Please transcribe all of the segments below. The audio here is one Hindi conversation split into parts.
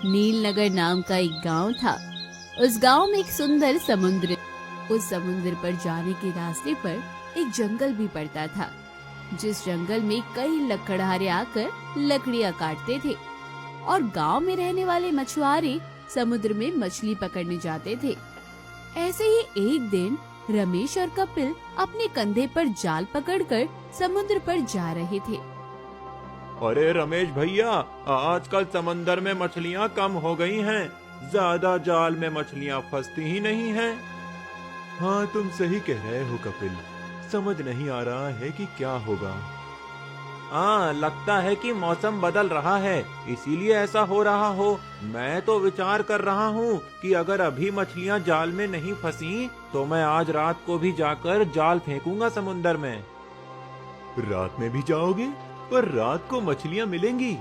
नीलनगर नाम का एक गांव था। उस गांव में एक सुंदर समुद्र, उस समुद्र पर जाने के रास्ते पर एक जंगल भी पड़ता था, जिस जंगल में कई लकड़हारे आकर लकड़ियां काटते थे और गांव में रहने वाले मछुआरे समुद्र में मछली पकड़ने जाते थे। ऐसे ही एक दिन रमेश और कपिल अपने कंधे पर जाल पकड़कर समुद्र पर जा रहे थे। अरे रमेश भैया, आजकल समंदर में मछलियाँ कम हो गई हैं, ज्यादा जाल में मछलियाँ फंसती ही नहीं हैं। हाँ, तुम सही कह रहे हो कपिल, समझ नहीं आ रहा है कि क्या होगा। हाँ, लगता है कि मौसम बदल रहा है, इसीलिए ऐसा हो रहा हो। मैं तो विचार कर रहा हूँ कि अगर अभी मछलियाँ जाल में नहीं फंसी तो मैं आज रात को भी जाकर जाल फेंकूंगा समुंदर में। रात में भी जाओगे? पर रात को मछलियाँ मिलेंगी?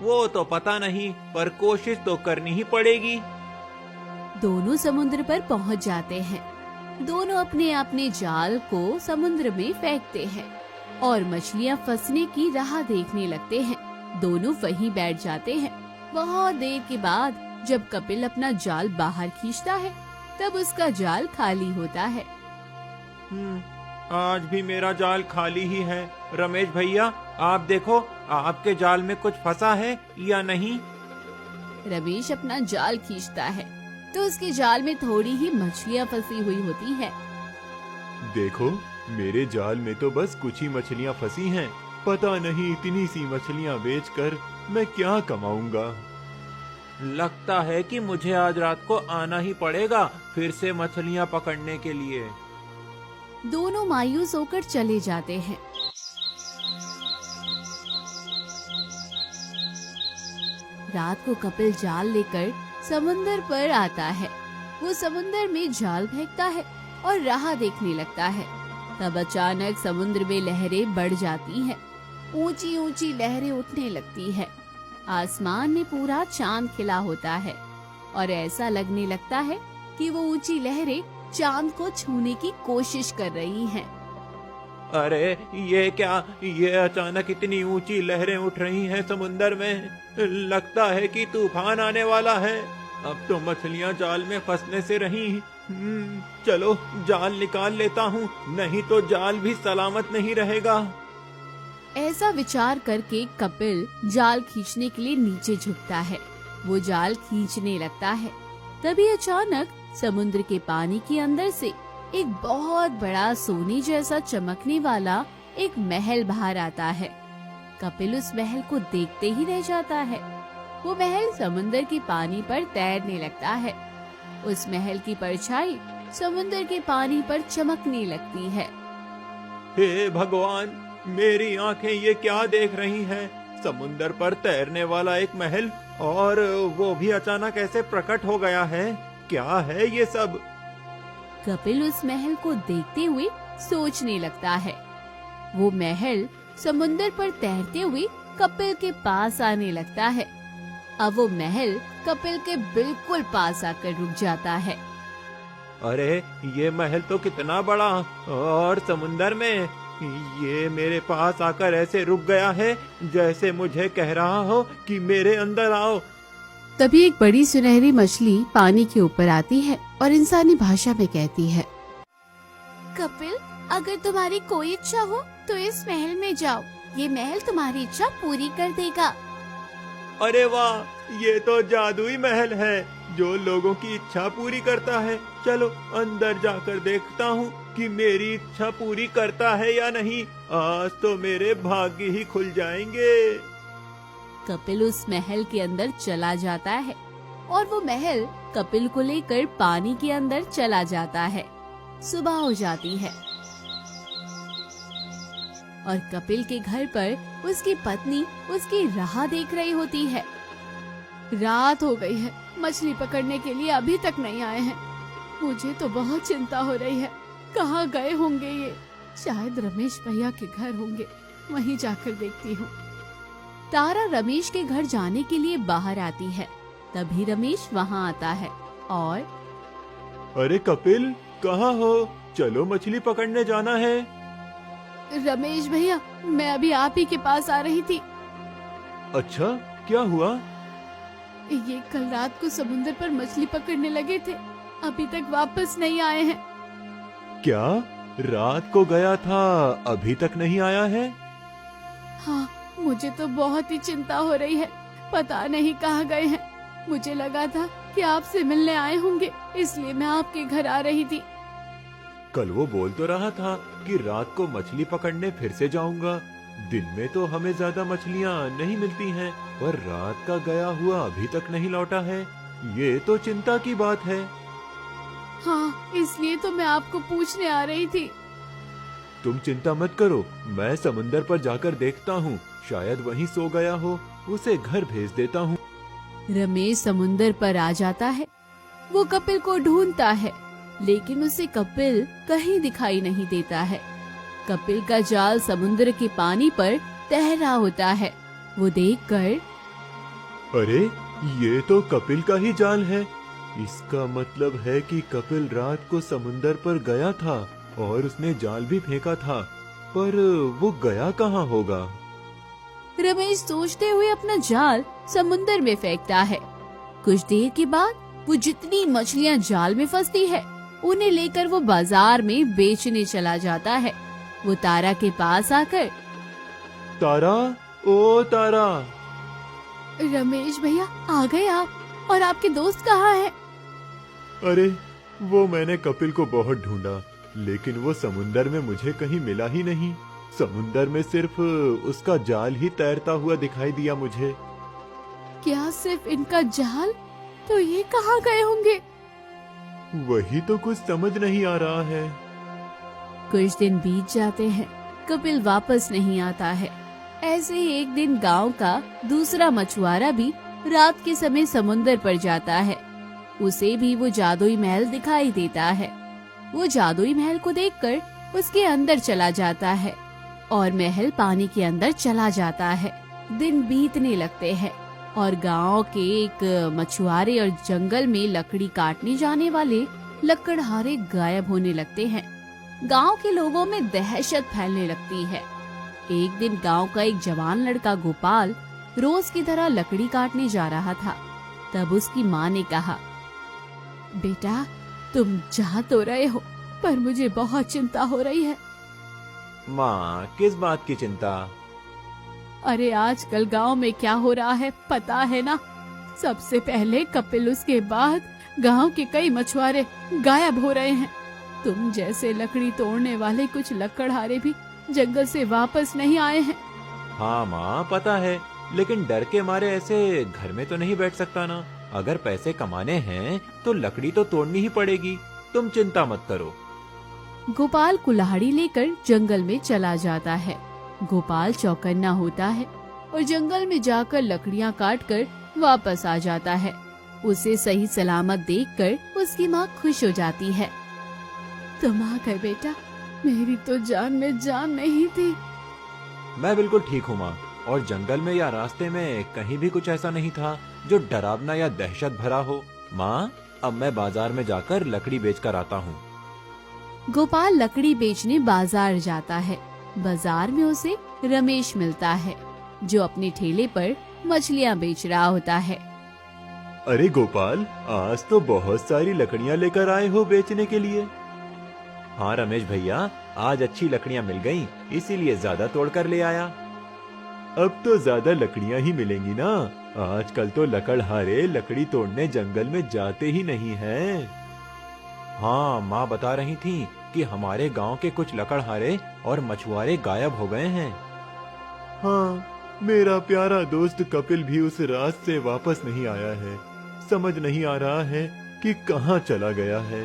वो तो पता नहीं, पर कोशिश तो करनी ही पड़ेगी। दोनों समुद्र पर पहुंच जाते हैं। दोनों अपने अपने जाल को समुद्र में फेंकते हैं और मछलियां फंसने की राह देखने लगते हैं। दोनों वहीं बैठ जाते हैं। बहुत देर के बाद जब कपिल अपना जाल बाहर खींचता है, तब उसका जाल खाली होता है। आज भी मेरा जाल खाली ही है। रमेश भैया, आप देखो, आपके जाल में कुछ फंसा है या नहीं? रमेश अपना जाल खींचता है तो उसके जाल में थोड़ी ही मछलियां फंसी हुई होती है। देखो, मेरे जाल में तो बस कुछ ही मछलियाँ फंसी हैं। पता नहीं इतनी सी मछलियाँ बेचकर मैं क्या कमाऊंगा। लगता है कि मुझे आज रात को आना ही पड़ेगा फिर से मछलियाँ पकड़ने के लिए। दोनों मायूस होकर चले जाते हैं। रात को कपिल जाल लेकर समुंदर पर आता है। वो समुंदर में जाल फेंकता है और राह देखने लगता है। तब अचानक समुद्र में लहरें बढ़ जाती हैं। ऊंची ऊंची लहरें उठने लगती है। आसमान में पूरा चांद खिला होता है और ऐसा लगने लगता है कि वो ऊंची लहरें चांद को छूने की कोशिश कर रही हैं। अरे ये क्या, ये अचानक इतनी ऊंची लहरें उठ रही हैं समुंदर में। लगता है कि तूफान आने वाला है। अब तो मछलियां जाल में फंसने से रही। चलो जाल निकाल लेता हूँ, नहीं तो जाल भी सलामत नहीं रहेगा। ऐसा विचार करके कपिल जाल खींचने के लिए नीचे झुकता है। वो जाल खींचने लगता है। तभी अचानक समुद्र के पानी के अंदर से एक बहुत बड़ा सोने जैसा चमकने वाला एक महल बाहर आता है। कपिल उस महल को देखते ही रह जाता है। वो महल समुद्र के पानी पर तैरने लगता है। उस महल की परछाई समुद्र के पानी पर चमकने लगती है। हे भगवान, मेरी आंखें ये क्या देख रही हैं? समुद्र पर तैरने वाला एक महल, और वो भी अचानक ऐसे प्रकट हो गया है। क्या है ये सब? कपिल उस महल को देखते हुए सोचने लगता है। वो महल समुद्र पर तैरते हुए कपिल के पास आने लगता है। अब वो महल कपिल के बिल्कुल पास आकर रुक जाता है। अरे ये महल तो कितना बड़ा, और समुद्र में ये मेरे पास आकर ऐसे रुक गया है जैसे मुझे कह रहा हो कि मेरे अंदर आओ। तभी एक बड़ी सुनहरी मछली पानी के ऊपर आती है और इंसानी भाषा में कहती है, कपिल, अगर तुम्हारी कोई इच्छा हो तो इस महल में जाओ। ये महल तुम्हारी इच्छा पूरी कर देगा। अरे वाह, ये तो जादुई महल है जो लोगों की इच्छा पूरी करता है। चलो अंदर जाकर देखता हूँ कि मेरी इच्छा पूरी करता है या नहीं। आज तो मेरे भाग्य ही खुल जाएंगे। कपिल उस महल के अंदर चला जाता है और वो महल कपिल को लेकर पानी के अंदर चला जाता है। सुबह हो जाती है और कपिल के घर पर उसकी पत्नी उसकी राह देख रही होती है। रात हो गई है, मछली पकड़ने के लिए अभी तक नहीं आए हैं। मुझे तो बहुत चिंता हो रही है। कहाँ गए होंगे ये? शायद रमेश भैया के घर होंगे, वहीं जाकर देखती हूँ। तारा रमेश के घर जाने के लिए बाहर आती है। तभी रमेश वहाँ आता है और अरे कपिल, कहाँ हो? चलो मछली पकड़ने जाना है। रमेश भैया, मैं अभी आप ही के पास आ रही थी। अच्छा, क्या हुआ? ये कल रात को समुद्र पर मछली पकड़ने लगे थे, अभी तक वापस नहीं आए हैं। क्या रात को गया था, अभी तक नहीं आया है? हाँ, मुझे तो बहुत ही चिंता हो रही है, पता नहीं कहाँ गए हैं। मुझे लगा था कि आपसे मिलने आए होंगे, इसलिए मैं आपके घर आ रही थी। कल वो बोल तो रहा था कि रात को मछली पकड़ने फिर से जाऊंगा। दिन में तो हमें ज्यादा मछलियाँ नहीं मिलती हैं, पर रात का गया हुआ अभी तक नहीं लौटा है। ये तो चिंता की बात है। हाँ, इसलिए तो मैं आपको पूछने आ रही थी। तुम चिंता मत करो, मैं समुंदर पर जाकर देखता हूँ, शायद वहीं सो गया हो, उसे घर भेज देता हूँ। रमेश समुंदर पर आ जाता है। वो कपिल को ढूंढता है, लेकिन उसे कपिल कहीं दिखाई नहीं देता है। कपिल का जाल समुद्र के पानी पर तैरा होता है। वो देखकर, अरे ये तो कपिल का ही जाल है। इसका मतलब है कि कपिल रात को समुंदर पर गया था और उसने जाल भी फेंका था, पर वो गया कहाँ होगा? रमेश सोचते हुए अपना जाल समुंदर में फेंकता है। कुछ देर के बाद वो जितनी मछलियाँ जाल में फंसती है, उन्हें लेकर वो बाजार में बेचने चला जाता है। वो तारा के पास आकर, तारा, ओ तारा। रमेश भैया आ गए आप, और आपके दोस्त कहाँ हैं? अरे वो मैंने कपिल को बहुत ढूंढा, लेकिन वो समुंदर में मुझे कहीं मिला ही नहीं। समुंदर में सिर्फ उसका जाल ही तैरता हुआ दिखाई दिया मुझे। क्या सिर्फ इनका जाल? तो ये कहाँ गए होंगे? वही तो कुछ समझ नहीं आ रहा है। कुछ दिन बीत जाते हैं, कपिल वापस नहीं आता है। ऐसे ही एक दिन गांव का दूसरा मछुआरा भी रात के समय समुंदर पर जाता है। उसे भी वो जादुई महल दिखाई देता है। वो जादुई महल को देखकर उसके अंदर चला जाता है और महल पानी के अंदर चला जाता है। दिन बीतने लगते हैं और गांव के एक मछुआरे और जंगल में लकड़ी काटने जाने वाले लकड़हारे गायब होने लगते हैं। गांव के लोगों में दहशत फैलने लगती है। एक दिन गांव का एक जवान लड़का गोपाल रोज की तरह लकड़ी काटने जा रहा था। तब उसकी माँ ने कहा, बेटा तुम जा तो रहे हो, पर मुझे बहुत चिंता हो रही है। माँ, किस बात की चिंता? अरे आजकल गांव में क्या हो रहा है पता है ना? सबसे पहले कपिल, उसके बाद गांव के कई मछुआरे गायब हो रहे हैं। तुम जैसे लकड़ी तोड़ने वाले कुछ लकड़हारे भी जंगल से वापस नहीं आए हैं। हाँ माँ, पता है, लेकिन डर के मारे ऐसे घर में तो नहीं बैठ सकता ना। अगर पैसे कमाने हैं तो लकड़ी तो तोड़नी ही पड़ेगी। तुम चिंता मत करो। गोपाल कुल्हाड़ी लेकर जंगल में चला जाता है। गोपाल चौकन्ना होता है और जंगल में जाकर लकड़ियां काटकर वापस आ जाता है। उसे सही सलामत देखकर उसकी माँ खुश हो जाती है। तुम आ गए बेटा, मेरी तो जान में जान नहीं थी। मैं बिल्कुल ठीक हूँ माँ, और जंगल में या रास्ते में कहीं भी कुछ ऐसा नहीं था जो डरावना या दहशत भरा हो। माँ, अब मैं बाजार में जाकर लकड़ी बेचकर आता हूँ। गोपाल लकड़ी बेचने बाजार जाता है। बाजार में उसे रमेश मिलता है, जो अपने ठेले पर मछलियाँ बेच रहा होता है। अरे गोपाल, आज तो बहुत सारी लकड़ियाँ लेकर आए हो बेचने के लिए। हाँ रमेश भैया, आज अच्छी लकड़ियाँ मिल गईं, इसीलिए ज्यादा तोड़कर ले आया। अब तो ज्यादा लकड़ियाँ ही मिलेंगी ना। आजकल तो लकड़हारे लकड़ी तोड़ने जंगल में जाते ही नहीं हैं। हाँ, माँ बता रही थी कि हमारे गांव के कुछ लकड़हारे और मछुआरे गायब हो गए हैं। हाँ, मेरा प्यारा दोस्त कपिल भी उस रात से वापस नहीं आया है। समझ नहीं आ रहा है कि कहाँ चला गया है।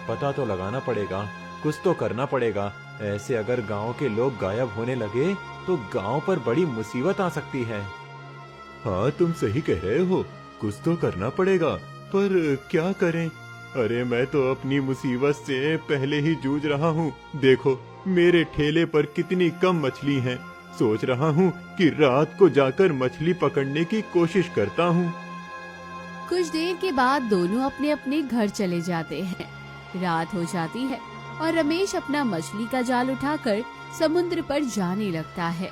पता तो लगाना पड़ेगा, कुछ तो करना पड़ेगा। ऐसे अगर गांव के लोग गायब होने लगे तो गांव पर बड़ी मुसीबत आ सकती है। हाँ, तुम सही कह रहे हो, कुछ तो करना पड़ेगा, पर क्या करें? अरे मैं तो अपनी मुसीबत से पहले ही जूझ रहा हूँ। देखो मेरे ठेले पर कितनी कम मछली हैं। सोच रहा हूँ कि रात को जाकर मछली पकड़ने की कोशिश करता हूँ। कुछ देर के बाद दोनों अपने अपने घर चले जाते हैं। रात हो जाती है और रमेश अपना मछली का जाल उठाकर समुद्र पर जाने लगता है।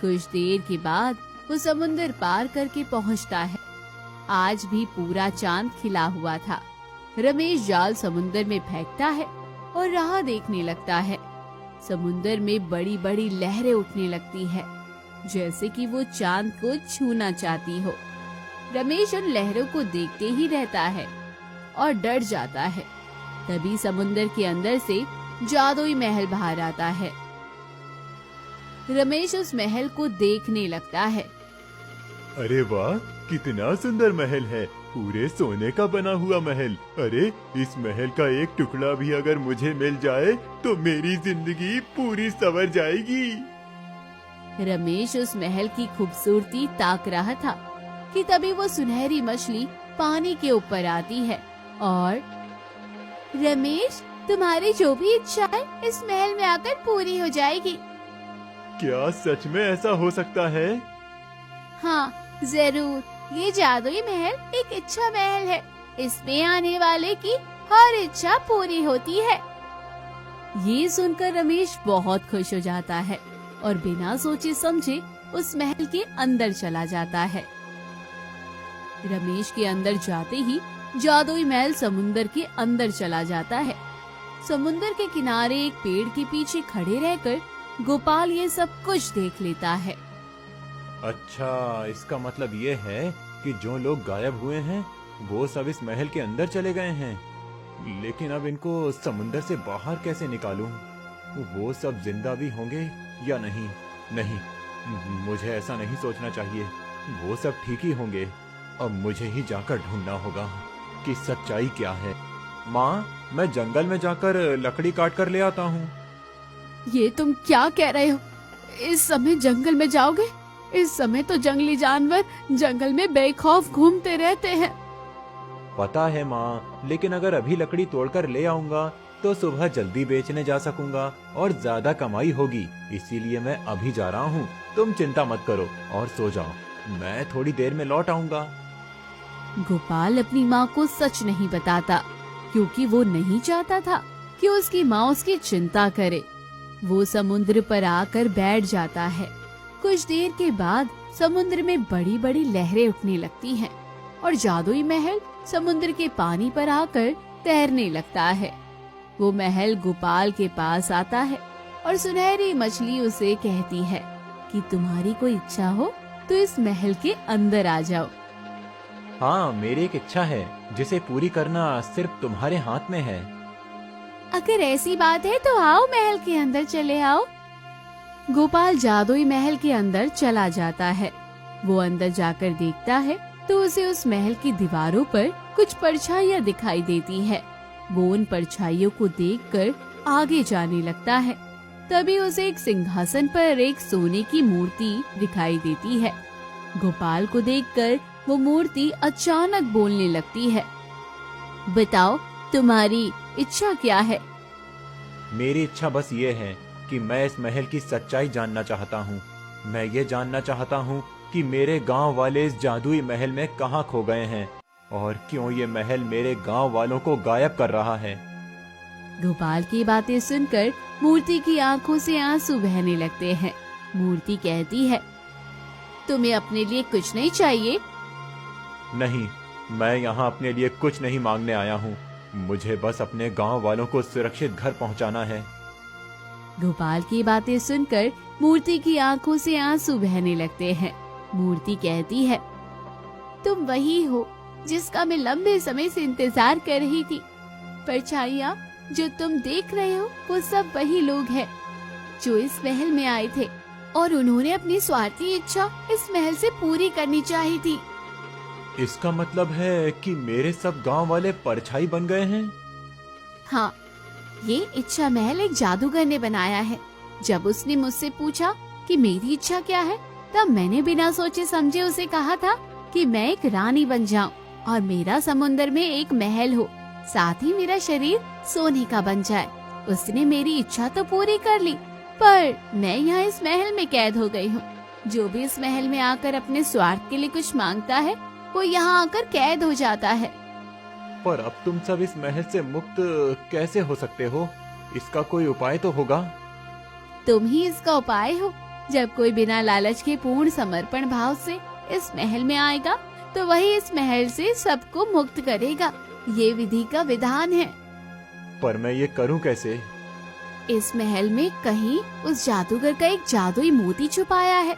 कुछ देर के बाद वो समुंदर पार करके पहुंचता है। आज भी पूरा चांद खिला हुआ था। रमेश जाल समुंदर में फेंकता है और राह देखने लगता है। समुंदर में बड़ी बड़ी लहरें उठने लगती है, जैसे कि वो चांद को छूना चाहती हो। रमेश उन लहरों को देखते ही रहता है और डर जाता है। तभी समुंदर के अंदर से जादुई महल बाहर आता है। रमेश उस महल को देखने लगता है। अरे वाह, कितना सुंदर महल है, पूरे सोने का बना हुआ महल। अरे इस महल का एक टुकड़ा भी अगर मुझे मिल जाए तो मेरी जिंदगी पूरी संवर जाएगी। रमेश उस महल की खूबसूरती ताक रहा था कि तभी वो सुनहरी मछली पानी के ऊपर आती है और रमेश, तुम्हारी जो भी इच्छा है इस महल में आकर पूरी हो जाएगी। क्या सच में ऐसा हो सकता है? हाँ जरूर, ये जादुई महल एक इच्छा महल है। इसमें आने वाले की हर इच्छा पूरी होती है। ये सुनकर रमेश बहुत खुश हो जाता है और बिना सोचे समझे उस महल के अंदर चला जाता है। रमेश के अंदर जाते ही जादुई महल समुंदर के अंदर चला जाता है। समुंदर के किनारे एक पेड़ के पीछे खड़े रहकर गोपाल ये सब कुछ देख लेता है। अच्छा, इसका मतलब ये है कि जो लोग गायब हुए हैं वो सब इस महल के अंदर चले गए हैं। लेकिन अब इनको समुंदर से बाहर कैसे निकालूं? वो सब जिंदा भी होंगे या नहीं? नहीं, मुझे ऐसा नहीं सोचना चाहिए। वो सब ठीक ही होंगे। अब मुझे ही जाकर ढूंढना होगा कि सच्चाई क्या है। माँ, मैं जंगल में जाकर लकड़ी काट कर ले आता हूँ। ये तुम क्या कह रहे हो? इस समय जंगल में जाओगे? इस समय तो जंगली जानवर जंगल में बेखौफ घूमते रहते हैं। पता है माँ, लेकिन अगर अभी लकड़ी तोड़कर ले आऊंगा तो सुबह जल्दी बेचने जा सकूंगा और ज्यादा कमाई होगी। इसीलिए मैं अभी जा रहा हूँ। तुम चिंता मत करो और सो जाओ, मैं थोड़ी देर में लौट आऊंगा। गोपाल अपनी माँ को सच नहीं बताता क्योंकि वो नहीं चाहता था कि उसकी माँ उसकी चिंता करे। वो समुद्र पर आकर बैठ जाता है। कुछ देर के बाद समुद्र में बड़ी बड़ी लहरें उठने लगती हैं और जादुई महल समुद्र के पानी पर आकर तैरने लगता है। वो महल गोपाल के पास आता है और सुनहरी मछली उसे कहती है कि तुम्हारी कोई इच्छा हो तो इस महल के अंदर आ जाओ। हाँ, मेरी एक इच्छा है जिसे पूरी करना सिर्फ तुम्हारे हाथ में है। अगर ऐसी बात है तो आओ, महल के अंदर चले आओ। गोपाल जादुई महल के अंदर चला जाता है। वो अंदर जाकर देखता है तो उसे उस महल की दीवारों पर कुछ परछाइयां दिखाई देती है। वो उन परछाइयों को देखकर आगे जाने लगता है। तभी उसे एक सिंहासन पर एक सोने की मूर्ति दिखाई देती है। गोपाल को देखकर वो मूर्ति अचानक बोलने लगती है। बताओ, तुम्हारी इच्छा क्या है? मेरी इच्छा बस ये है कि मैं इस महल की सच्चाई जानना चाहता हूँ। मैं ये जानना चाहता हूँ कि मेरे गांव वाले इस जादुई महल में कहाँ खो गए हैं और क्यों ये महल मेरे गांव वालों को गायब कर रहा है। गोपाल की बातें सुनकर मूर्ति की आंखों से आंसू बहने लगते हैं। मूर्ति कहती है, तुम्हें अपने लिए कुछ नहीं चाहिए? नहीं, मैं यहाँ अपने लिए कुछ नहीं मांगने आया हूँ। मुझे बस अपने गांव वालों को सुरक्षित घर पहुँचाना है। गोपाल की बातें सुनकर मूर्ति की आंखों से आंसू बहने लगते हैं। मूर्ति कहती है, तुम वही हो जिसका मैं लंबे समय से इंतजार कर रही थी। परछाइयाँ जो तुम देख रहे हो वो सब वही लोग हैं जो इस महल में आए थे और उन्होंने अपनी स्वार्थी इच्छा इस महल से पूरी करनी चाहिए थी। इसका मतलब है कि मेरे सब गांव वाले परछाई बन गए हैं? हाँ, ये इच्छा महल एक जादूगर ने बनाया है। जब उसने मुझसे पूछा कि मेरी इच्छा क्या है, तब मैंने बिना सोचे समझे उसे कहा था कि मैं एक रानी बन जाऊं और मेरा समुंदर में एक महल हो, साथ ही मेरा शरीर सोने का बन जाए। उसने मेरी इच्छा तो पूरी कर ली, पर मैं यहाँ इस महल में कैद हो गई हूँ। जो भी इस महल में आकर अपने स्वार्थ के लिए कुछ मांगता है वो यहाँ आकर कैद हो जाता है। पर अब तुम सब इस महल से मुक्त कैसे हो सकते हो? इसका कोई उपाय तो होगा। तुम ही इसका उपाय हो। जब कोई बिना लालच के पूर्ण समर्पण भाव से इस महल में आएगा तो वही इस महल से सबको मुक्त करेगा। ये विधि का विधान है। पर मैं ये करूं कैसे? इस महल में कहीं उस जादूगर का एक जादुई मोती छुपाया है।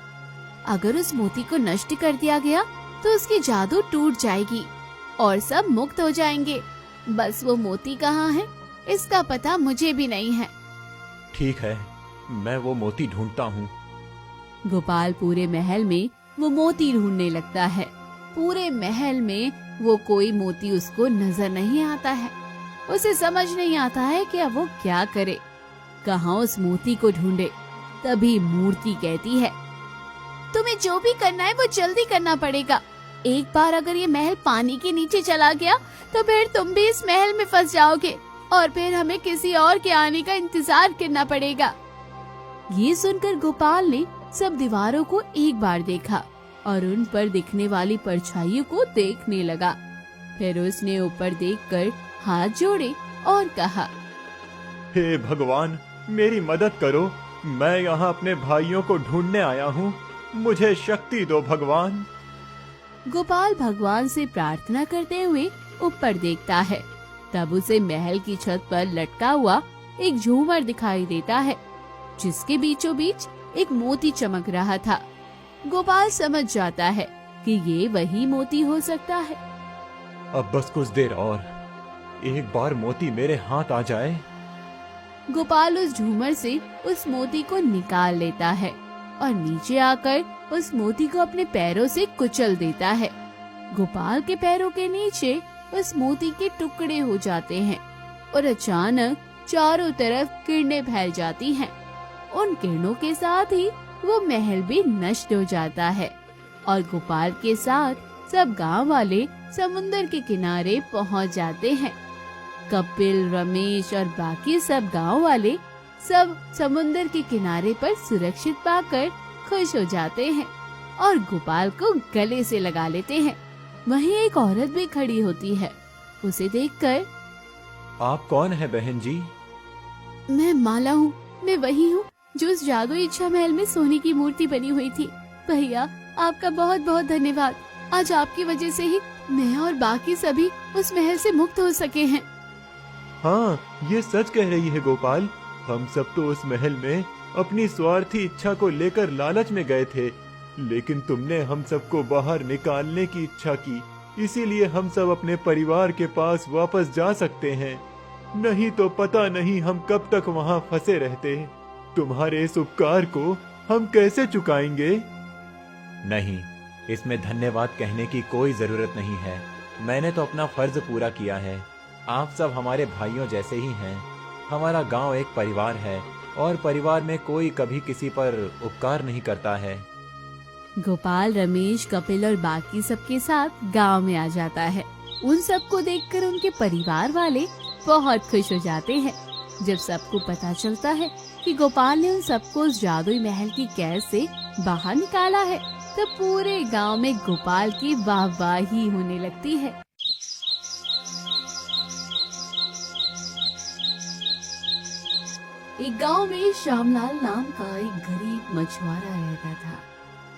अगर उस मोती को नष्ट कर दिया गया तो उसकी जादू टूट जाएगी और सब मुक्त हो जाएंगे। बस वो मोती कहाँ है इसका पता मुझे भी नहीं है। ठीक है, मैं वो मोती ढूंढता हूँ। गोपाल पूरे महल में वो मोती ढूंढने लगता है। पूरे महल में वो कोई मोती उसको नजर नहीं आता है। उसे समझ नहीं आता है कि अब वो क्या करे, कहाँ उस मोती को ढूंढे। तभी मूर्ति कहती है, तुम्हें जो भी करना है वो जल्दी करना पड़ेगा। एक बार अगर ये महल पानी के नीचे चला गया तो फिर तुम भी इस महल में फंस जाओगे और फिर हमें किसी और के आने का इंतजार करना पड़ेगा। ये सुनकर गोपाल ने सब दीवारों को एक बार देखा और उन पर दिखने वाली परछाइयों को देखने लगा। फिर उसने ऊपर देखकर हाथ जोड़े और कहा, हे भगवान, मेरी मदद करो। मैं यहाँ अपने भाइयों को ढूंढने आया हूँ। मुझे शक्ति दो भगवान। गोपाल भगवान से प्रार्थना करते हुए ऊपर देखता है। तब उसे महल की छत पर लटका हुआ एक झूमर दिखाई देता है, जिसके बीचों बीच एक मोती चमक रहा था। गोपाल समझ जाता है कि ये वही मोती हो सकता है। अब बस कुछ देर और, एक बार मोती मेरे हाथ आ जाए। गोपाल उस झूमर से उस मोती को निकाल लेता है और नीचे आकर उस मोती को अपने पैरों से कुचल देता है। गोपाल के पैरों के नीचे उस मोती के टुकड़े हो जाते हैं और अचानक चारों तरफ किरणें फैल जाती हैं। उन किरणों के साथ ही वो महल भी नष्ट हो जाता है और गोपाल के साथ सब गांव वाले समुद्र के किनारे पहुंच जाते हैं। कपिल, रमेश और बाकी सब गांव वाले सब समुद्र के किनारे पर सुरक्षित पाकर खुश हो जाते हैं और गोपाल को गले से लगा लेते हैं। वहीं एक औरत भी खड़ी होती है। उसे देखकर, आप कौन है बहन जी? मैं माला हूँ। मैं वही हूँ जो उस जादुई इच्छा महल में सोने की मूर्ति बनी हुई थी। भैया, आपका बहुत बहुत धन्यवाद। आज आपकी वजह से ही मैं और बाकी सभी उस महल से मुक्त हो सके हैं। हाँ, ये सच कह रही है गोपाल। हम सब तो उस महल में अपनी स्वार्थी इच्छा को लेकर लालच में गए थे, लेकिन तुमने हम सबको बाहर निकालने की इच्छा की। इसीलिए हम सब अपने परिवार के पास वापस जा सकते हैं। नहीं तो पता नहीं हम कब तक वहाँ फंसे रहते। तुम्हारे इस उपकार को हम कैसे चुकाएंगे? नहीं, इसमें धन्यवाद कहने की कोई जरूरत नहीं है। मैंने तो अपना फर्ज पूरा किया है। आप सब हमारे भाइयों जैसे ही हैं। हमारा गांव एक परिवार है और परिवार में कोई कभी किसी पर उपकार नहीं करता है। गोपाल, रमेश, कपिल और बाकी सबके साथ गांव में आ जाता है। उन सबको देखकर उनके परिवार वाले बहुत खुश हो जाते हैं। जब सबको पता चलता है कि गोपाल ने उन सबको उस जादुई महल की कैद से बाहर निकाला है, तो पूरे गांव में गोपाल की वाहवाही होने लगती है। एक गांव में श्यामलाल नाम का एक गरीब मछुआरा रहता था।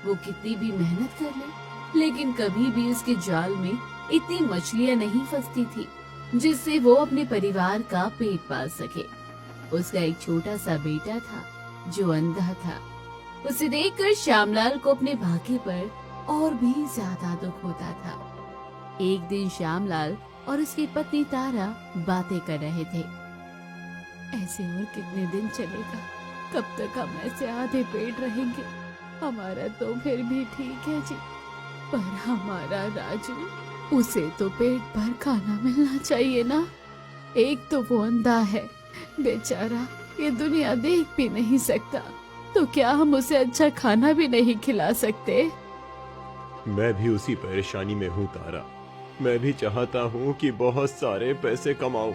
वो कितनी भी मेहनत कर ले, लेकिन कभी भी उसके जाल में इतनी मछलियां नहीं फंसती थी जिससे वो अपने परिवार का पेट पाल सके। उसका एक छोटा सा बेटा था जो अंधा था। उसे देखकर श्यामलाल को अपने भाग्य पर और भी ज्यादा दुख होता था। एक दिन श्यामलाल और उसकी पत्नी तारा बातें कर रहे थे। ऐसे और कितने दिन चलेगा? कब तक हम ऐसे आधे पेट रहेंगे? हमारा तो फिर भी ठीक है जी, पर हमारा राजू, उसे तो पेट भर खाना मिलना चाहिए ना। एक तो वो अंधा है बेचारा, ये दुनिया देख भी नहीं सकता, तो क्या हम उसे अच्छा खाना भी नहीं खिला सकते? मैं भी उसी परेशानी में हूँ तारा। मैं भी चाहता हूँ कि बहुत सारे पैसे कमाऊं,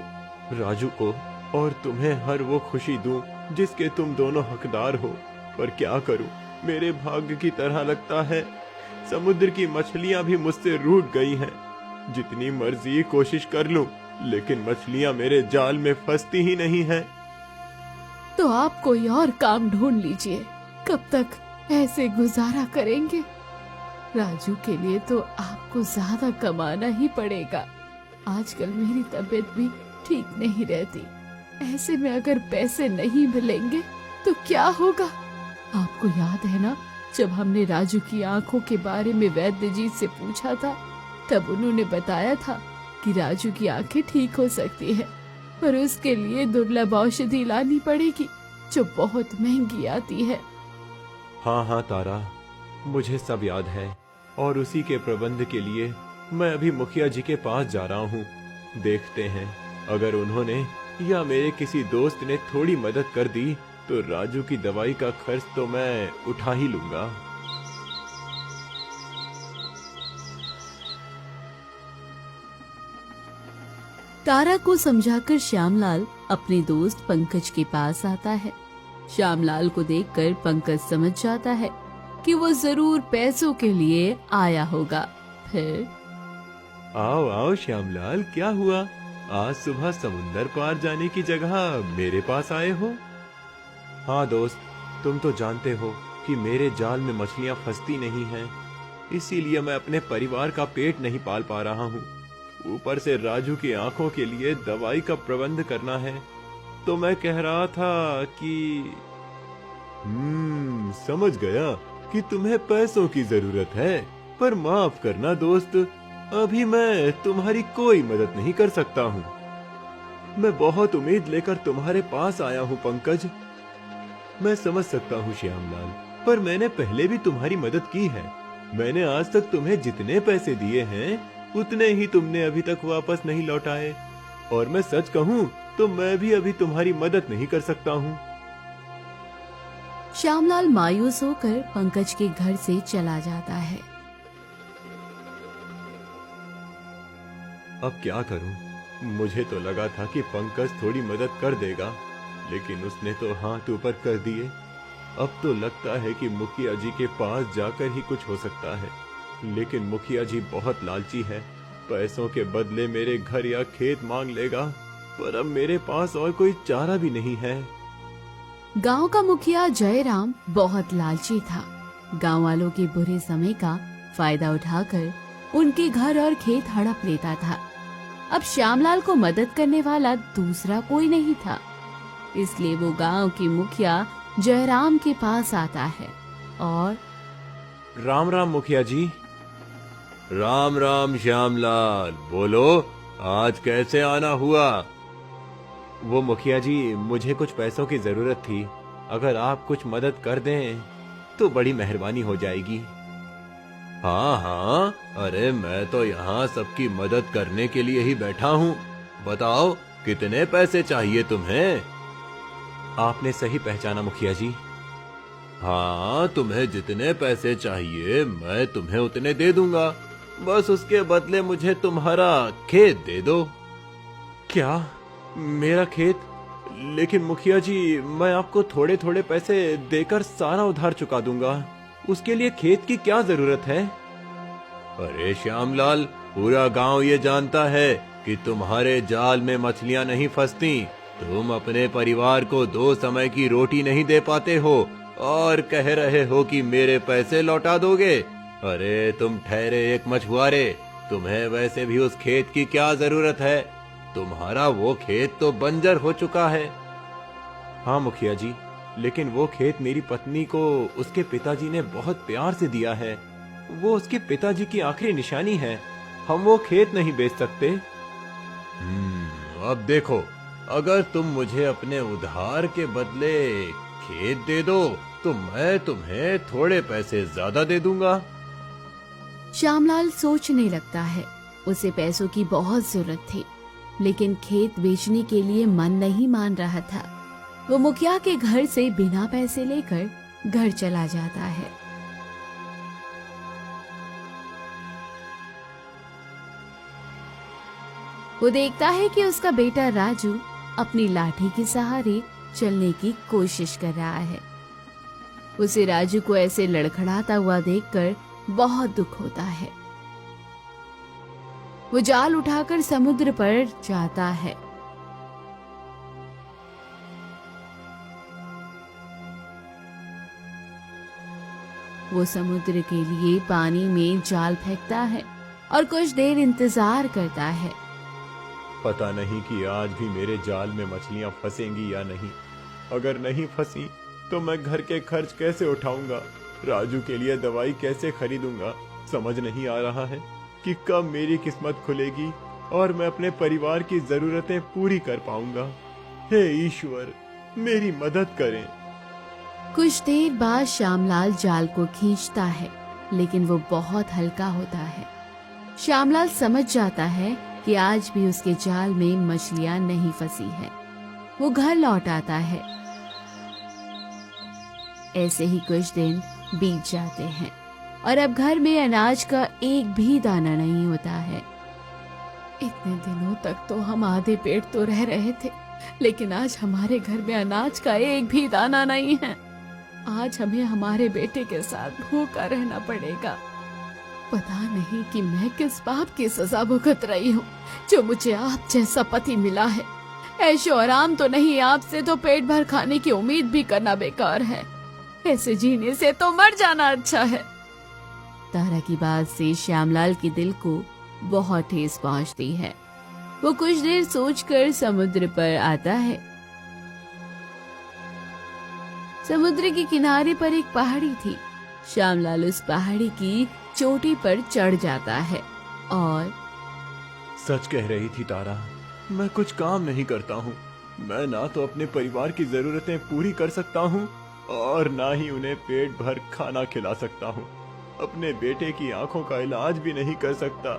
राजू को और तुम्हें हर वो खुशी दूं जिसके तुम दोनों हकदार हो। पर क्या करूं, मेरे भाग्य की तरह लगता है समुद्र की मछलियां भी मुझसे रूठ गई हैं। जितनी मर्जी कोशिश कर लूं, लेकिन मछलियां मेरे जाल में फंसती ही नहीं हैं। तो आप कोई और काम ढूंढ लीजिए। कब तक ऐसे गुजारा करेंगे? राजू के लिए तो आपको ज्यादा कमाना ही पड़ेगा। आजकल मेरी तबीयत भी ठीक नहीं रहती। ऐसे में अगर पैसे नहीं मिलेंगे तो क्या होगा? आपको याद है ना, जब हमने राजू की आंखों के बारे में वैद्य जी से पूछा था, तब उन्होंने बताया था कि राजू की आंखें ठीक हो सकती है, पर उसके लिए दुर्लभ औषधि लानी पड़ेगी जो बहुत महंगी आती है। हाँ हाँ तारा, मुझे सब याद है और उसी के प्रबंध के लिए मैं अभी मुखिया जी के पास जा रहा हूँ। देखते हैं, अगर उन्होंने या मेरे किसी दोस्त ने थोड़ी मदद कर दी तो राजू की दवाई का खर्च तो मैं उठा ही लूंगा। तारा को समझाकर श्यामलाल अपने दोस्त पंकज के पास आता है। श्यामलाल को देखकर पंकज समझ जाता है कि वो जरूर पैसों के लिए आया होगा। फिर आओ आओ श्यामलाल, क्या हुआ? आज सुबह समुंदर पार जाने की जगह मेरे पास आए हो? हाँ दोस्त, तुम तो जानते हो कि मेरे जाल में मछलियां फंसती नहीं हैं, इसीलिए मैं अपने परिवार का पेट नहीं पाल पा रहा हूँ। ऊपर से राजू की आंखों के लिए दवाई का प्रबंध करना है, तो मैं कह रहा था कि समझ गया कि तुम्हें पैसों की जरूरत है, पर माफ करना दोस्त, अभी मैं तुम्हारी कोई मदद नहीं कर सकता हूँ। मैं बहुत उम्मीद लेकर तुम्हारे पास आया हूँ पंकज। मैं समझ सकता हूँ श्यामलाल, पर मैंने पहले भी तुम्हारी मदद की है। मैंने आज तक तुम्हें जितने पैसे दिए हैं उतने ही तुमने अभी तक वापस नहीं लौटाए, और मैं सच कहूँ तो मैं भी अभी तुम्हारी मदद नहीं कर सकता हूँ। श्यामलाल मायूस होकर पंकज के घर से चला जाता है। अब क्या करूं? मुझे तो लगा था कि पंकज थोड़ी मदद कर देगा, लेकिन उसने तो हाथ ऊपर कर दिए। अब तो लगता है कि मुखिया जी के पास जाकर ही कुछ हो सकता है, लेकिन मुखिया जी बहुत लालची है। पैसों के बदले मेरे घर या खेत मांग लेगा, पर अब मेरे पास और कोई चारा भी नहीं है। गांव का मुखिया जयराम बहुत लालची था। गांव वालों के बुरे समय का फायदा उठाकर उनके घर और खेत हड़प लेता था। अब श्यामलाल को मदद करने वाला दूसरा कोई नहीं था, इसलिए वो गांव के मुखिया जयराम के पास आता है और राम राम मुखिया जी। राम राम श्यामलाल, बोलो आज कैसे आना हुआ? वो मुखिया जी, मुझे कुछ पैसों की जरूरत थी, अगर आप कुछ मदद कर दें तो बड़ी मेहरबानी हो जाएगी। हाँ हाँ, अरे मैं तो यहाँ सबकी मदद करने के लिए ही बैठा हूँ। बताओ कितने पैसे चाहिए तुम्हें? आपने सही पहचाना मुखिया जी। हाँ, तुम्हें जितने पैसे चाहिए मैं तुम्हें उतने दे दूंगा, बस उसके बदले मुझे तुम्हारा खेत दे दो। क्या? मेरा खेत? लेकिन मुखिया जी, मैं आपको थोड़े थोड़े पैसे देकर सारा उधार चुका दूंगा, उसके लिए खेत की क्या जरूरत है? अरे श्यामलाल, पूरा गांव ये जानता है कि तुम्हारे जाल में मछलियां नहीं फंसती। तुम अपने परिवार को 2 समय की रोटी नहीं दे पाते हो और कह रहे हो कि मेरे पैसे लौटा दोगे। अरे तुम ठहरे एक मछुआरे, तुम्हें वैसे भी उस खेत की क्या जरूरत है? तुम्हारा वो खेत तो बंजर हो चुका है। हाँ मुखिया जी, लेकिन वो खेत मेरी पत्नी को उसके पिताजी ने बहुत प्यार से दिया है। वो उसके पिताजी की आखिरी निशानी है। हम वो खेत नहीं बेच सकते। अब देखो, अगर तुम मुझे अपने उधार के बदले खेत दे दो तो मैं तुम्हें थोड़े पैसे ज्यादा दे दूंगा। श्यामलाल सोचने लगता है। उसे पैसों की बहुत जरूरत थी, लेकिन खेत बेचने के लिए मन नहीं मान रहा था। वो मुखिया के घर से बिना पैसे लेकर घर चला जाता है। वो देखता है कि उसका बेटा राजू अपनी लाठी के सहारे चलने की कोशिश कर रहा है। उसे राजू को ऐसे लड़खड़ाता हुआ देखकर बहुत दुख होता है। वो जाल उठाकर समुद्र पर जाता है। वो समुद्र के लिए पानी में जाल फेंकता है और कुछ देर इंतजार करता है। पता नहीं कि आज भी मेरे जाल में मछलियां फंसेंगी या नहीं। अगर नहीं फंसी तो मैं घर के खर्च कैसे उठाऊंगा, राजू के लिए दवाई कैसे खरीदूंगा। समझ नहीं आ रहा है कि कब मेरी किस्मत खुलेगी और मैं अपने परिवार की जरूरतें पूरी कर पाऊंगा। हे ईश्वर, मेरी मदद करें। कुछ देर बाद श्यामलाल जाल को खींचता है, लेकिन वो बहुत हल्का होता है। श्यामलाल समझ जाता है कि आज भी उसके जाल में मछलियां नहीं फंसी है। वो घर लौट आता है। ऐसे ही कुछ दिन बीत जाते हैं और अब घर में अनाज का एक भी दाना नहीं होता है। इतने दिनों तक तो हम आधे पेट तो रह रहे थे, लेकिन आज हमारे घर में अनाज का एक भी दाना नहीं है। आज हमें हमारे बेटे के साथ भूखा रहना पड़ेगा। पता नहीं कि मैं किस पाप की सजा भुगत रही हूँ जो मुझे आप जैसा पति मिला है। ऐशो आराम तो नहीं, आपसे तो पेट भर खाने की उम्मीद भी करना बेकार है। ऐसे जीने से तो मर जाना अच्छा है। तारा की बात से श्यामलाल के दिल को बहुत ठेस पहुंचती है। वो कुछ देर सोचकर समुद्र पर आता है। समुद्र के किनारे पर एक पहाड़ी थी। श्यामलाल उस पहाड़ी की चोटी पर चढ़ जाता है और सच कह रही थी तारा, मैं कुछ काम नहीं करता हूँ। मैं ना तो अपने परिवार की जरूरतें पूरी कर सकता हूँ और ना ही उन्हें पेट भर खाना खिला सकता हूँ। अपने बेटे की आंखों का इलाज भी नहीं कर सकता।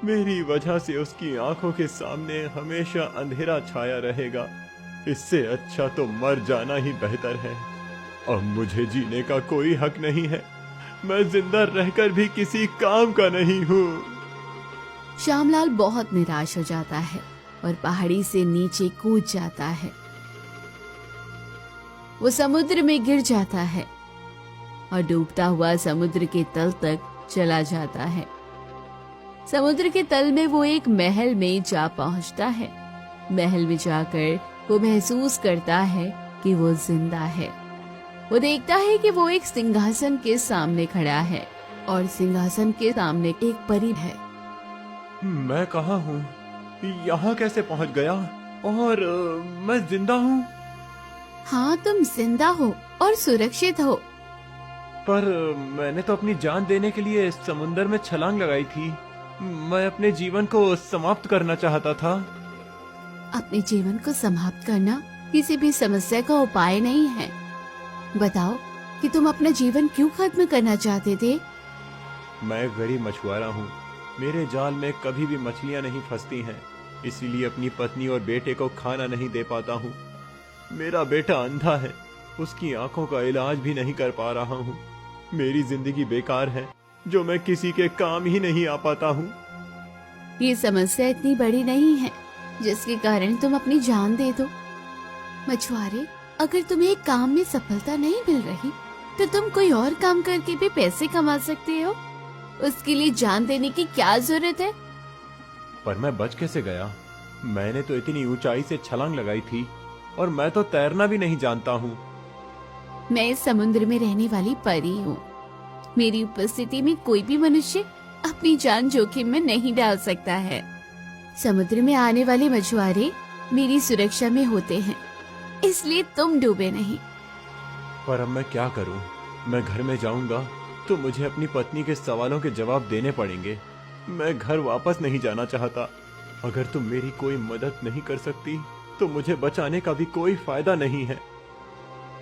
मेरी वजह से उसकी आंखों के सामने हमेशा अंधेरा छाया रहेगा। इससे अच्छा तो मर जाना ही बेहतर है। अब मुझे जीने का कोई हक नहीं है। मैं जिंदा रहकर भी किसी काम का नहीं हूँ। श्यामलाल बहुत निराश हो जाता है और पहाड़ी से नीचे कूद जाता है। वो समुद्र में गिर जाता है और डूबता हुआ समुद्र के तल तक चला जाता है। समुद्र के तल में वो एक महल में जा पहुंचता है। महल में जाकर वो महसूस करता है कि वो जिंदा है। वो देखता है कि वो एक सिंहासन के सामने खड़ा है और सिंहासन के सामने एक परी है। मैं कहाँ हूँ? यहाँ कैसे पहुँच गया? और मैं जिंदा हूँ? हाँ, तुम जिंदा हो और सुरक्षित हो। पर मैंने तो अपनी जान देने के लिए समुंदर में छलांग लगाई थी। मैं अपने जीवन को समाप्त करना चाहता था। अपने जीवन को समाप्त करना किसी भी समस्या का उपाय नहीं है। बताओ कि तुम अपना जीवन क्यों खत्म करना चाहते थे? मैं गरीब मछुआरा हूँ। मेरे जाल में कभी भी मछलियाँ नहीं फंसती हैं। इसीलिए अपनी पत्नी और बेटे को खाना नहीं दे पाता हूँ। मेरा बेटा अंधा है, उसकी आंखों का इलाज भी नहीं कर पा रहा हूँ। मेरी जिंदगी बेकार है जो मैं किसी के काम ही नहीं आ पाता हूँ। ये समस्या इतनी बड़ी नहीं है जिसके कारण तुम अपनी जान दे दो। मछुआरे, अगर तुम्हें एक काम में सफलता नहीं मिल रही तो तुम कोई और काम करके भी पैसे कमा सकते हो। उसके लिए जान देने की क्या जरूरत है? पर मैं बच कैसे गया? मैंने तो इतनी ऊंचाई से छलांग लगाई थी और मैं तो तैरना भी नहीं जानता हूँ। मैं इस समुद्र में रहने वाली परी हूँ। मेरी उपस्थिति में कोई भी मनुष्य अपनी जान जोखिम में नहीं डाल सकता है। समुद्र में आने वाले मछुआरे मेरी सुरक्षा में होते हैं, इसलिए तुम डूबे नहीं। पर अब मैं क्या करूं? मैं घर में जाऊंगा तो मुझे अपनी पत्नी के सवालों के जवाब देने पड़ेंगे। मैं घर वापस नहीं जाना चाहता। अगर तुम मेरी कोई मदद नहीं कर सकती तो मुझे बचाने का भी कोई फायदा नहीं है।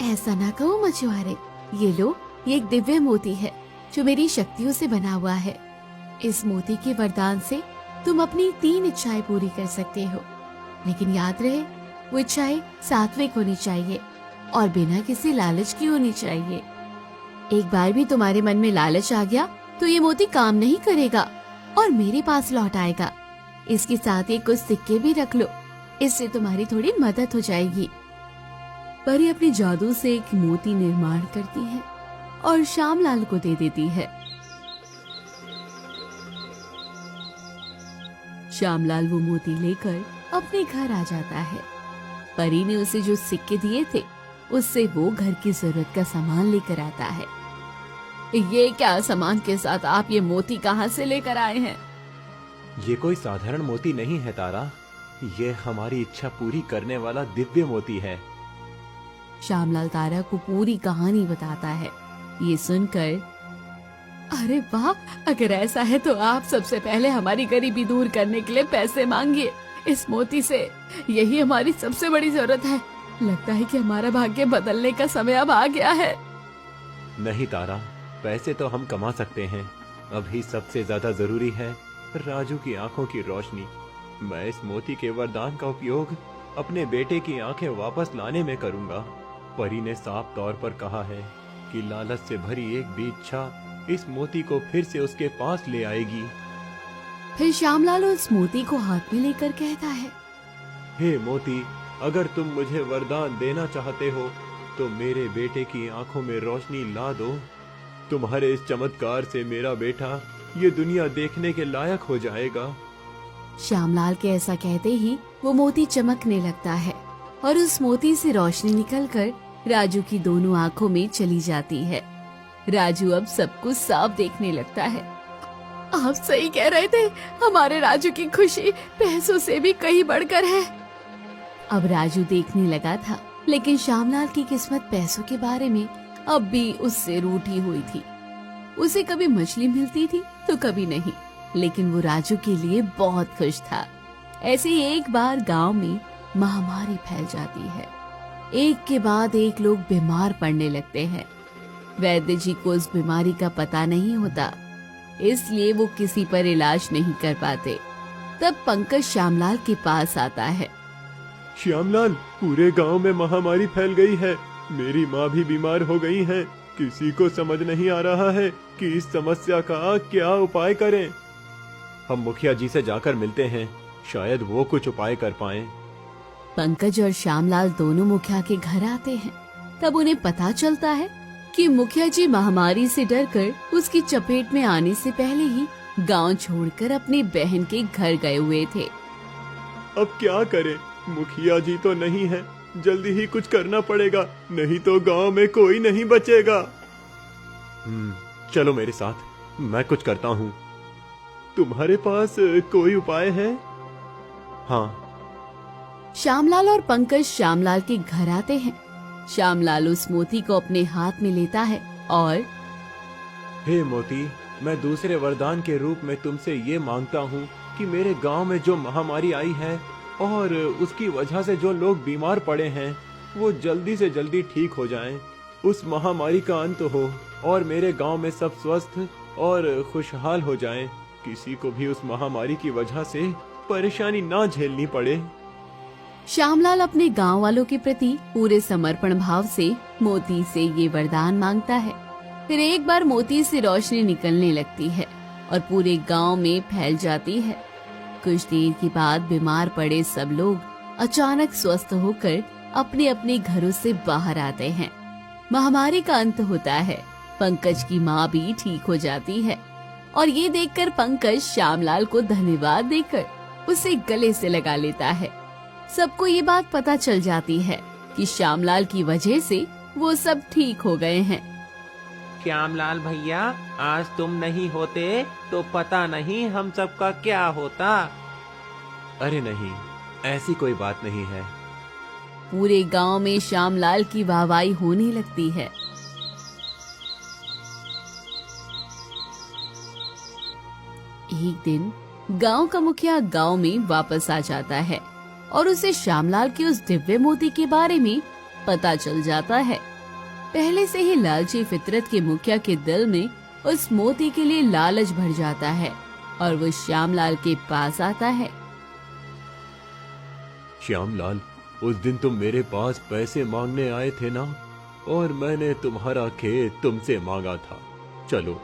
ऐसा ना कहो मछुआरे। ये लो, ये एक दिव्य मोती है जो मेरी शक्तियों से बना हुआ है। इस मोती के वरदान से तुम अपनी 3 इच्छाएं पूरी कर सकते हो, लेकिन याद रहे वो इच्छाएं सात्विक होनी चाहिए और बिना किसी लालच की होनी चाहिए। एक बार भी तुम्हारे मन में लालच आ गया तो ये मोती काम नहीं करेगा और मेरे पास लौट आएगा। इसके साथ ही कुछ सिक्के भी रख लो, इससे तुम्हारी थोड़ी मदद हो जाएगी। परी अपने जादू से एक मोती निर्माण करती है और श्यामलाल को दे देती है। श्यामलाल वो मोती लेकर अपने घर आ जाता है। परी ने उसे जो सिक्के दिए थे उससे वो घर की जरूरत का सामान लेकर आता है। ये क्या सामान के साथ आप ये मोती कहाँ से लेकर आए हैं? ये कोई साधारण मोती नहीं है तारा, ये हमारी इच्छा पूरी करने वाला दिव्य मोती है। श्यामलाल तारा को पूरी कहानी बताता है। ये सुनकर, अरे वाह, अगर ऐसा है तो आप सबसे पहले हमारी गरीबी दूर करने के लिए पैसे मांगिए इस मोती से। यही हमारी सबसे बड़ी जरूरत है। लगता है कि हमारा भाग्य बदलने का समय अब आ गया है। नहीं तारा, पैसे तो हम कमा सकते हैं, अभी सबसे ज्यादा जरूरी है राजू की आंखों की रोशनी। मैं इस मोती के वरदान का उपयोग अपने बेटे की आंखें वापस लाने में करूंगा। परी ने साफ तौर पर कहा है कि लालच से भरी एक भी इच्छा इस मोती को फिर से उसके पास ले आएगी। फिर श्यामलाल उस मोती को हाथ में लेकर कहता है, हे मोती, अगर तुम मुझे वरदान देना चाहते हो तो मेरे बेटे की आंखों में रोशनी ला दो। तुम्हारे इस चमत्कार से मेरा बेटा ये दुनिया देखने के लायक हो जाएगा। श्यामलाल के ऐसा कहते ही वो मोती चमकने लगता है और उस मोती से रोशनी निकलकर राजू की दोनों आंखों में चली जाती है। राजू अब सब कुछ साफ देखने लगता है। आप सही कह रहे थे, हमारे राजू की खुशी पैसों से भी कहीं बढ़कर है। अब राजू देखने लगा था, लेकिन श्यामलाल की किस्मत पैसों के बारे में अब भी उससे रूठी हुई थी। उसे कभी मछली मिलती थी तो कभी नहीं, लेकिन वो राजू के लिए बहुत खुश था। ऐसे ही एक बार गांव में महामारी फैल जाती है। एक के बाद एक लोग बीमार पड़ने लगते हैं। वैद्य जी को उस बीमारी का पता नहीं होता, इसलिए वो किसी पर इलाज नहीं कर पाते। तब पंकज श्यामलाल के पास आता है। श्यामलाल, पूरे गांव में महामारी फैल गई है, मेरी माँ भी बीमार हो गई है। किसी को समझ नहीं आ रहा है कि इस समस्या का क्या उपाय करें। हम मुखिया जी से जाकर मिलते हैं, शायद वो कुछ उपाय कर पाएं। पंकज और श्यामलाल दोनों मुखिया के घर आते हैं। तब उन्हें पता चलता है कि मुखिया जी महामारी से डरकर उसकी चपेट में आने से पहले ही गांव छोड़कर अपनी बहन के घर गए हुए थे। अब क्या करें, मुखिया जी तो नहीं है, जल्दी ही कुछ करना पड़ेगा, नहीं तो गांव में कोई नहीं बचेगा। चलो मेरे साथ, मैं कुछ करता हूँ। तुम्हारे पास कोई उपाय है? हाँ। श्यामलाल और पंकज श्यामलाल के घर आते हैं। श्यामलाल उस मोती को अपने हाथ में लेता है और, हे मोती, मैं दूसरे वरदान के रूप में तुमसे ये मांगता हूँ कि मेरे गांव में जो महामारी आई है और उसकी वजह से जो लोग बीमार पड़े हैं वो जल्दी से जल्दी ठीक हो जाएं। उस महामारी का अंत हो और मेरे गांव में सब स्वस्थ और खुशहाल हो जाएं। किसी को भी उस महामारी की वजह से परेशानी ना झेलनी पड़े। श्यामलाल अपने गांव वालों के प्रति पूरे समर्पण भाव से मोती से ये वरदान मांगता है। फिर एक बार मोती से रोशनी निकलने लगती है और पूरे गांव में फैल जाती है। कुछ देर के बाद बीमार पड़े सब लोग अचानक स्वस्थ होकर अपने अपने घरों से बाहर आते हैं। महामारी का अंत होता है। पंकज की माँ भी ठीक हो जाती है और ये देखकर पंकज श्यामलाल को धन्यवाद देकर उसे गले से लगा लेता है। सबको ये बात पता चल जाती है कि श्यामलाल की वजह से वो सब ठीक हो गए हैं। श्यामलाल भैया, आज तुम नहीं होते तो पता नहीं हम सबका क्या होता। अरे नहीं, ऐसी कोई बात नहीं है। पूरे गांव में श्यामलाल की वाहवाही होने लगती है। एक दिन गांव का मुखिया गांव में वापस आ जाता है और उसे श्यामलाल के उस दिव्य मोती के बारे में पता चल जाता है। पहले से ही लालची फितरत के मुखिया के दिल में उस मोती के लिए लालच भर जाता है और वो श्यामलाल के पास आता है। श्यामलाल, उस दिन तुम मेरे पास पैसे मांगने आए थे ना, और मैंने तुम्हारा खेत तुमसे मांगा था। चलो,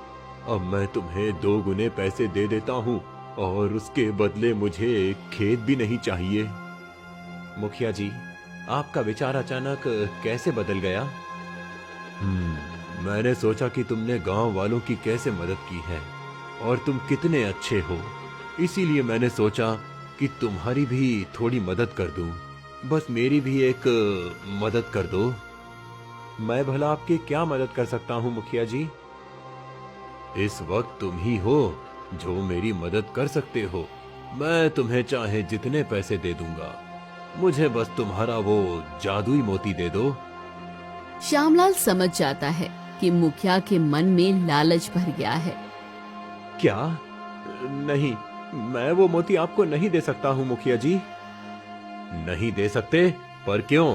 अब मैं तुम्हें 2 गुने पैसे दे देता हूँ और उसके बदले मुझे खेत भी नहीं चाहिए। मुखिया जी, आपका विचार अचानक कैसे बदल गया? मैंने सोचा कि तुमने गांव वालों की कैसे मदद की है और तुम कितने अच्छे हो, इसीलिए मैंने सोचा कि तुम्हारी भी थोड़ी मदद कर दूं। बस मेरी भी एक मदद कर दो। मैं भला आपकी क्या मदद कर सकता हूं मुखिया जी? इस वक्त तुम ही हो जो मेरी मदद कर सकते हो। मैं तुम्हें चाहे जितने पैसे दे दूंगा, मुझे बस तुम्हारा वो जादुई मोती दे दो। श्यामलाल समझ जाता है कि मुखिया के मन में लालच भर गया है। क्या? नहीं, मैं वो मोती आपको नहीं दे सकता हूँ मुखिया जी। नहीं दे सकते? पर क्यों?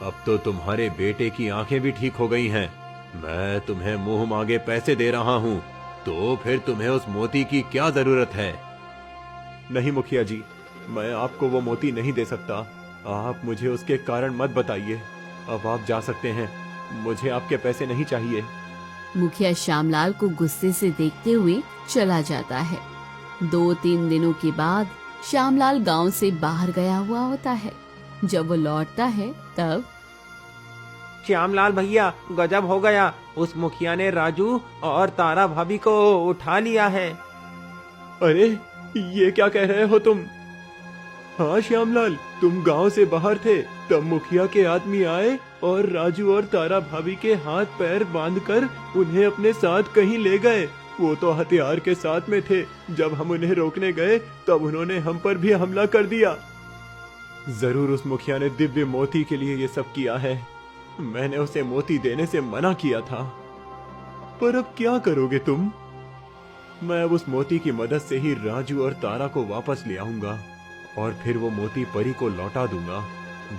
अब तो तुम्हारे बेटे की आंखें भी ठीक हो गई हैं। मैं तुम्हें मुंह मांगे पैसे दे रहा हूँ, तो फिर तुम्हें उस मोती की क्या जरूरत है? नहीं मुखिया जी, मैं आपको वो मोती नहीं दे सकता। आप मुझे उसके कारण मत बताइए। अब आप जा सकते हैं, मुझे आपके पैसे नहीं चाहिए। मुखिया श्यामलाल को गुस्से से देखते हुए चला जाता है। 2-3 दिनों के बाद श्यामलाल गांव से बाहर गया हुआ होता है। जब वो लौटता है तब श्यामलाल भैया, गजब हो गया, उस मुखिया ने राजू और तारा भाभी को उठा लिया है। अरे, ये क्या कह रहे हो तुम? हाँ श्यामलाल, तुम गांव से बाहर थे, तब मुखिया के आदमी आए और राजू और तारा भाभी के हाथ पैर बांधकर उन्हें अपने साथ कहीं ले गए। वो तो हथियार के साथ में थे। जब हम उन्हें रोकने गए तब उन्होंने हम पर भी हमला कर दिया। जरूर उस मुखिया ने दिव्य मोती के लिए ये सब किया है। मैंने उसे मोती देने से मना किया था। पर अब क्या करोगे तुम? मैं उस मोती की मदद से ही राजू और तारा को वापस ले आऊंगा और फिर वो मोती परी को लौटा दूंगा।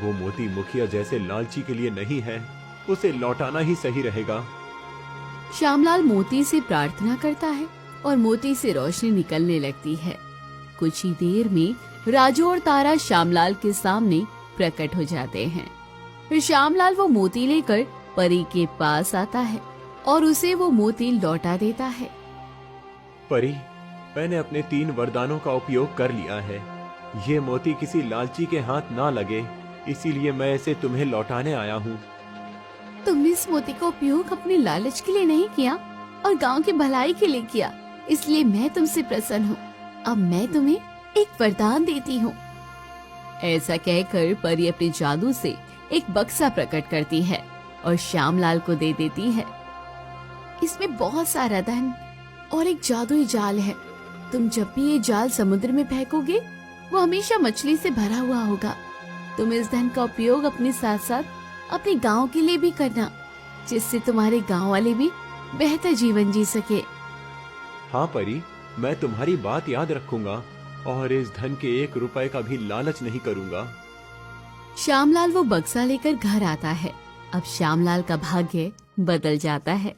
वो मोती मुखिया जैसे लालची के लिए नहीं है, उसे लौटाना ही सही रहेगा। श्यामलाल मोती से प्रार्थना करता है और मोती से रोशनी निकलने लगती है। कुछ ही देर में राजू और तारा श्यामलाल के सामने प्रकट हो जाते हैं। फिर श्यामलाल वो मोती लेकर परी के पास आता है और उसे वो मोती लौटा देता है। परी, मैंने अपने 3 वरदानों का उपयोग कर लिया है। ये मोती किसी लालची के हाथ ना लगे, इसीलिए मैं इसे तुम्हें लौटाने आया हूँ। तुमने इस मोती का उपयोग अपने लालच के लिए नहीं किया और गांव की भलाई के लिए किया, इसलिए मैं तुमसे प्रसन्न हूँ। अब मैं तुम्हें एक वरदान देती हूँ। ऐसा कहकर परी अपने जादू से एक बक्सा प्रकट करती है और श्यामलाल को दे देती है। इसमें बहुत सारा धन और एक जादुई जाल है। तुम जब भी ये जाल समुद्र में फेंकोगे, वो हमेशा मछली से भरा हुआ होगा। तुम इस धन का उपयोग अपने साथ साथ अपने गांव के लिए भी करना, जिससे तुम्हारे गांव वाले भी बेहतर जीवन जी सके। हाँ परी, मैं तुम्हारी बात याद रखूंगा और इस धन के 1 रुपए का भी लालच नहीं करूंगा। श्यामलाल वो बक्सा लेकर घर आता है। अब श्यामलाल का भाग्य बदल जाता है।